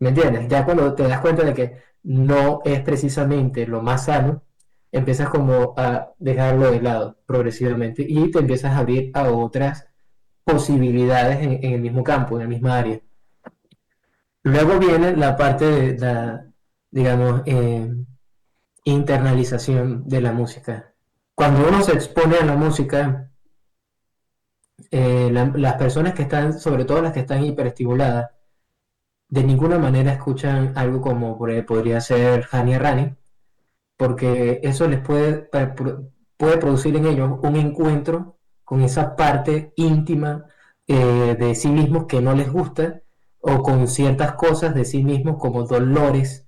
¿me entiendes? Ya cuando te das cuenta de que no es precisamente lo más sano, empiezas como a dejarlo de lado progresivamente y te empiezas a abrir a otras posibilidades en el mismo campo, en el mismo área. Luego viene la parte de la, digamos, internalización de la música. Cuando uno se expone a la música, las personas que están, sobre todo las que están hiperestimuladas, de ninguna manera escuchan algo como podría ser Hani Rani, porque eso les puede producir en ellos un encuentro con esa parte íntima de sí mismos que no les gusta, o con ciertas cosas de sí mismos como dolores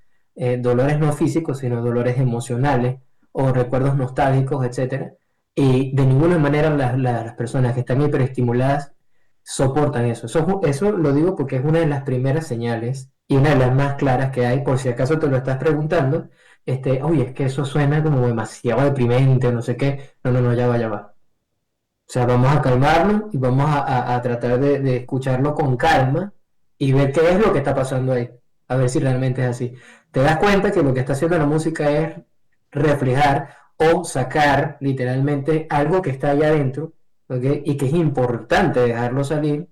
dolores no físicos, sino dolores emocionales o recuerdos nostálgicos, etcétera. Y de ninguna manera las personas que están hiperestimuladas soportan eso. Eso lo digo porque es una de las primeras señales y una de las más claras que hay, por si acaso te lo estás preguntando, oye, es que eso suena como demasiado deprimente, no sé qué. No, no, no, ya va, ya va. O sea, vamos a calmarnos y vamos a tratar de escucharlo con calma y ver qué es lo que está pasando ahí. A ver si realmente es así. Te das cuenta que lo que está haciendo la música es reflejar o sacar literalmente algo que está allá adentro, ¿ok? Y que es importante dejarlo salir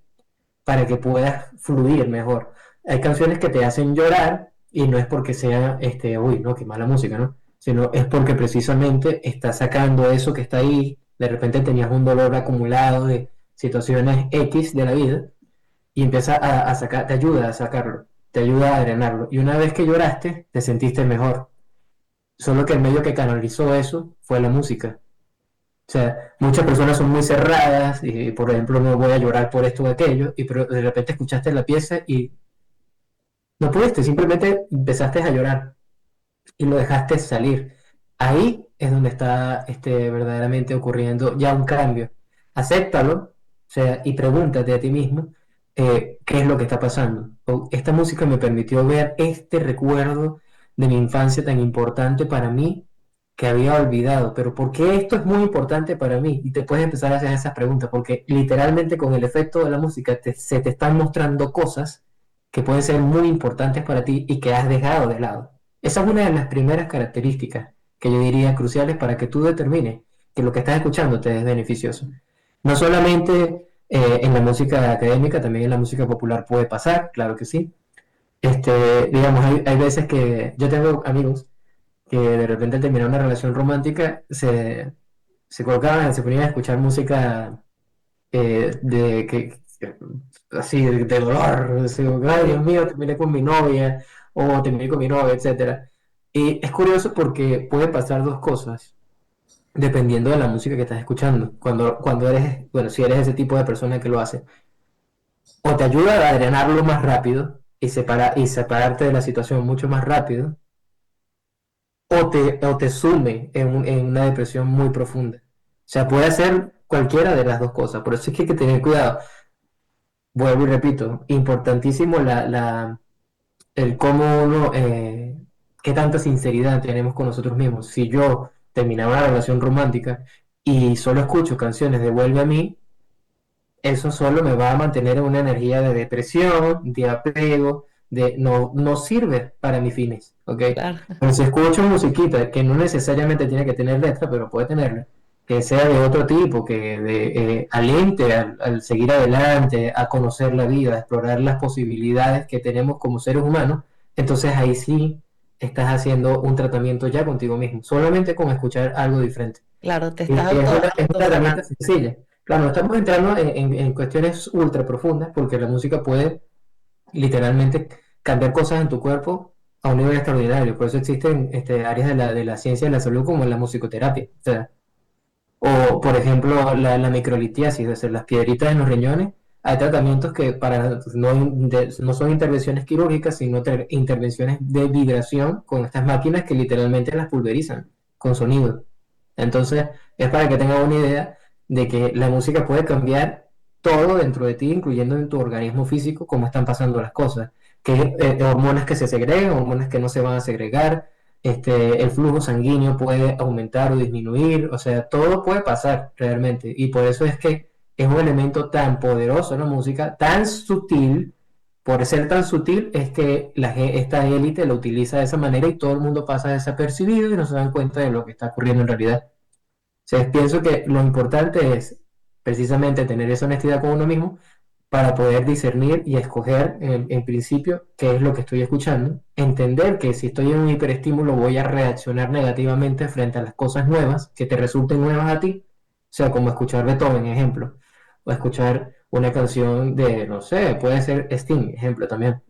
para que puedas fluir mejor. Hay canciones que te hacen llorar y no es porque sea, uy, no, qué mala música, ¿no? Sino es porque precisamente está sacando eso que está ahí, de repente tenías un dolor acumulado de situaciones X de la vida y empieza a sacar, te ayuda a sacarlo, te ayuda a drenarlo. Y una vez que lloraste, te sentiste mejor. Solo que el medio que canalizó eso fue la música. O sea, muchas personas son muy cerradas y, por ejemplo, no voy a llorar por esto o aquello, y pero de repente escuchaste la pieza y no pudiste, simplemente empezaste a llorar y lo dejaste salir. Ahí es donde está verdaderamente ocurriendo ya un cambio. Acéptalo, o sea, y pregúntate a ti mismo qué es lo que está pasando. O, esta música me permitió ver este recuerdo de mi infancia tan importante para mí que había olvidado, pero ¿por qué esto es muy importante para mí? Y te puedes empezar a hacer esas preguntas, porque literalmente con el efecto de la música se te están mostrando cosas que pueden ser muy importantes para ti y que has dejado de lado. Esa es una de las primeras características que yo diría cruciales para que tú determines que lo que estás escuchando te es beneficioso. No solamente en la música académica, también en la música popular puede pasar, claro que sí. Digamos, hay veces que yo tengo amigos que de repente al terminar una relación romántica se colocaban, se ponían a escuchar música así de dolor, así, ay Dios Sí, mío, terminé con mi novia o terminé con mi novia, etcétera. Y es curioso porque puede pasar dos cosas dependiendo de la música que estás escuchando. Cuando eres, bueno, si eres ese tipo de persona que lo hace, o te ayuda a drenarlo más rápido y separarte de la situación mucho más rápido, o te sume en una depresión muy profunda. O sea, puede ser cualquiera de las dos cosas. Por eso es que hay que tener cuidado. Vuelvo y repito, importantísimo el cómo uno, qué tanta sinceridad tenemos con nosotros mismos. Si yo terminaba una relación romántica y solo escucho canciones de Vuelve a mí, eso solo me va a mantener en una energía de depresión, de apego, no sirve para mis fines, ¿ok? claro, Pero si escucho musiquita que no necesariamente tiene que tener letra, pero puede tenerla, que sea de otro tipo, que aliente al seguir adelante, a conocer la vida, a explorar las posibilidades que tenemos como seres humanos, entonces ahí sí estás haciendo un tratamiento ya contigo mismo, solamente con escuchar algo diferente. claro, te Y estás es una herramienta autosanando. sencilla. Claro, no estamos entrando en cuestiones ultra profundas porque la música puede literalmente cambiar cosas en tu cuerpo a un nivel extraordinario. Por eso existen áreas de la ciencia de la salud como la musicoterapia. O sea, o, por ejemplo, la microlitiasis, es decir, las piedritas en los riñones. Hay tratamientos que no son intervenciones quirúrgicas, sino intervenciones de vibración con estas máquinas que literalmente las pulverizan con sonido. Entonces, es para que tengas una idea de que la música puede cambiar todo dentro de ti, incluyendo en tu organismo físico, cómo están pasando las cosas. Que hormonas que se segregan, hormonas que no se van a segregar, el flujo sanguíneo puede aumentar o disminuir, o sea, todo puede pasar realmente. Y por eso es que es un elemento tan poderoso la música, tan sutil. Por ser tan sutil es que esta élite lo utiliza de esa manera y todo el mundo pasa desapercibido y no se dan cuenta de lo que está ocurriendo en realidad. O sea, pienso que lo importante es precisamente tener esa honestidad con uno mismo para poder discernir y escoger en principio qué es lo que estoy escuchando, entender que si estoy en un hiperestímulo voy a reaccionar negativamente frente a las cosas nuevas que te resulten nuevas a ti, o sea, como escuchar Beethoven, ejemplo, o escuchar una canción de, no sé, puede ser Sting, ejemplo también.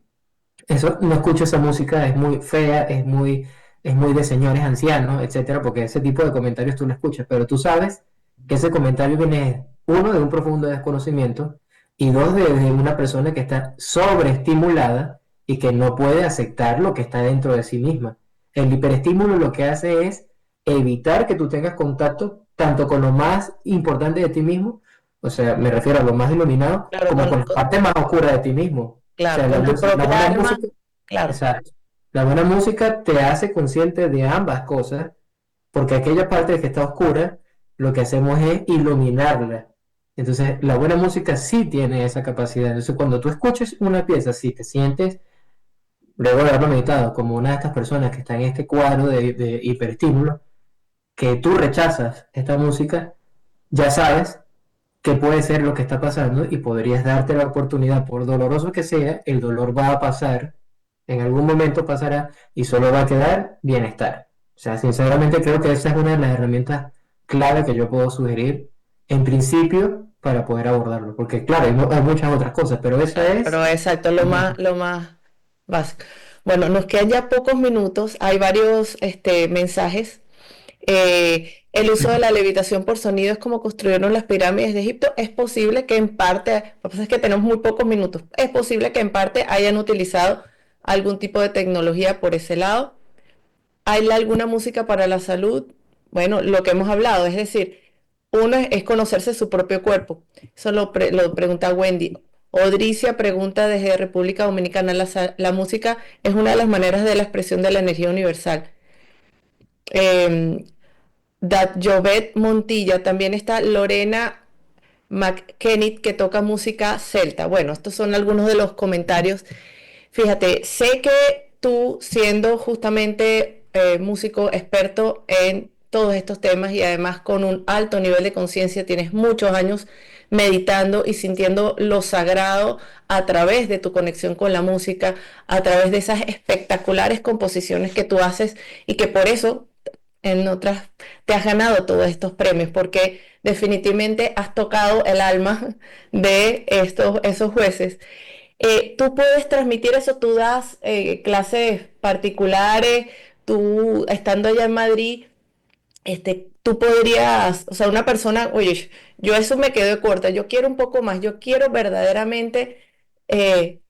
Eso, no escucho esa música, es muy fea, es muy de señores ancianos, etcétera, porque ese tipo de comentarios tú no escuchas, pero tú sabes que ese comentario viene, uno, de un profundo desconocimiento, y dos, de una persona que está sobreestimulada y que no puede aceptar lo que está dentro de sí misma. El hiperestímulo lo que hace es evitar que tú tengas contacto tanto con lo más importante de ti mismo, o sea, me refiero a lo más iluminado, Claro, como con la parte más oscura de ti mismo. O claro, sea, con tu la propia buena alma, música, claro. exacto. La buena música te hace consciente de ambas cosas, porque aquella parte que está oscura, lo que hacemos es iluminarla. Entonces, la buena música sí tiene esa capacidad. Entonces, cuando tú escuches una pieza, si te sientes, luego de haberlo meditado, como una de estas personas que está en este cuadro de hiperestímulo, que tú rechazas esta música, ya sabes qué puede ser lo que está pasando y podrías darte la oportunidad, por doloroso que sea, el dolor va a pasar, en algún momento pasará y solo va a quedar bienestar. O sea, sinceramente creo que esa es una de las herramientas clave que yo puedo sugerir en principio para poder abordarlo, porque claro, hay muchas otras cosas, pero esa Claro, es pero exacto, la más. lo más básico. Bueno, nos quedan ya pocos minutos, hay varios mensajes. El uso de la levitación por sonido es como construyeron las pirámides de Egipto. Es posible que en parte, lo que pasa es que tenemos muy pocos minutos, es posible que en parte hayan utilizado algún tipo de tecnología por ese lado. ¿Hay alguna música para la salud? Bueno, lo que hemos hablado, es decir, uno es conocerse su propio cuerpo. Eso lo pregunta Wendy. Odricia pregunta desde República Dominicana, la música es una de las maneras de la expresión de la energía universal. Eh, Jovet Montilla, también está Lorena McKennitt que toca música celta. Bueno, estos son algunos de los comentarios. Fíjate, sé que tú, siendo justamente músico experto en todos estos temas y además con un alto nivel de conciencia, tienes muchos años meditando y sintiendo lo sagrado a través de tu conexión con la música, a través de esas espectaculares composiciones que tú haces y que por eso en otras te has ganado todos estos premios, porque definitivamente has tocado el alma de esos jueces. Tú puedes transmitir eso, tú das clases particulares, tú estando allá en Madrid, tú podrías, o sea, una persona, oye, yo eso me quedo corta, yo quiero un poco más, yo quiero verdaderamente eh,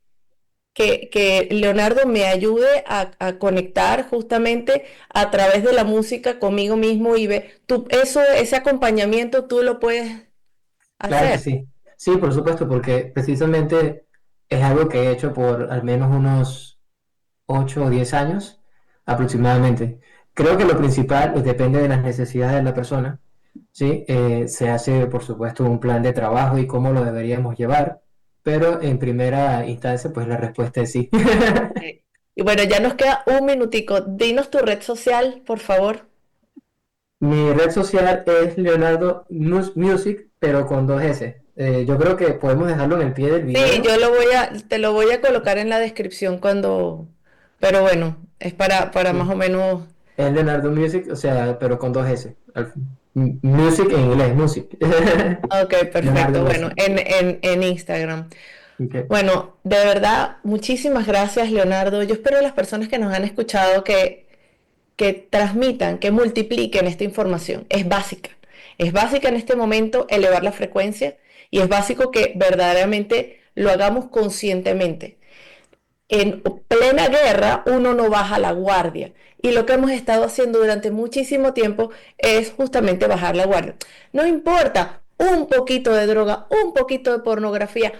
que Leonardo me ayude a conectar justamente a través de la música conmigo mismo y ve, ese acompañamiento tú lo puedes Claro que hacer. sí. Sí, por supuesto, porque precisamente es algo que he hecho por al menos unos 8 o 10 años aproximadamente. Creo que lo principal depende de las necesidades de la persona, ¿sí? Se hace, por supuesto, un plan de trabajo y cómo lo deberíamos llevar, pero en primera instancia, pues la respuesta es sí. Y bueno, ya nos queda un minutico. Dinos tu red social, por favor. Mi red social es Leonardo Music, pero con dos S. Yo creo que podemos dejarlo en el pie del Sí, video. te lo voy a colocar en la descripción pero bueno, es para más Sí. o menos. Es Leonardo Music, o sea, pero con dos S. Music en inglés, music. Ok, Leonardo perfecto. Bueno, Music. en Instagram. Ok. Bueno, de verdad, muchísimas gracias, Leonardo. Yo espero a las personas que nos han escuchado que transmitan, que multipliquen esta información. Es básica. Es básica en este momento elevar la frecuencia y es básico que verdaderamente lo hagamos conscientemente. En plena guerra uno no baja la guardia y lo que hemos estado haciendo durante muchísimo tiempo es justamente bajar la guardia. No importa un poquito de droga, un poquito de pornografía,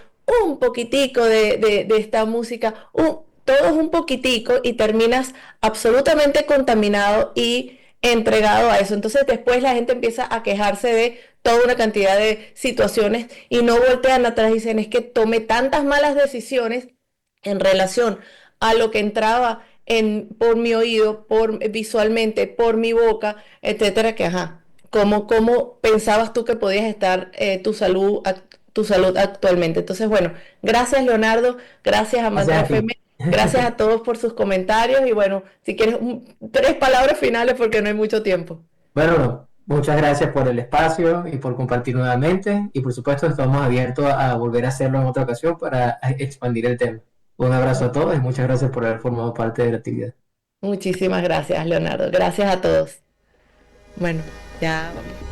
un poquitico de esta música, todo es un poquitico y terminas absolutamente contaminado y entregado a eso. Entonces después la gente empieza a quejarse de toda una cantidad de situaciones y no voltean atrás y dicen es que tomé tantas malas decisiones en relación a lo que entraba por mi oído, visualmente, por mi boca, etcétera, que ajá, ¿cómo pensabas tú que podías estar tu salud actualmente? Entonces, bueno, gracias Leonardo, gracias a Gracias Mantra a ti. FM, gracias a todos por sus comentarios y bueno, si quieres tres palabras finales porque no hay mucho tiempo. Bueno, muchas gracias por el espacio y por compartir nuevamente. Y por supuesto, estamos abiertos a volver a hacerlo en otra ocasión para expandir el tema. Un abrazo a todos y muchas gracias por haber formado parte de la actividad. Muchísimas gracias, Leonardo. Gracias a todos. Bueno, ya vamos.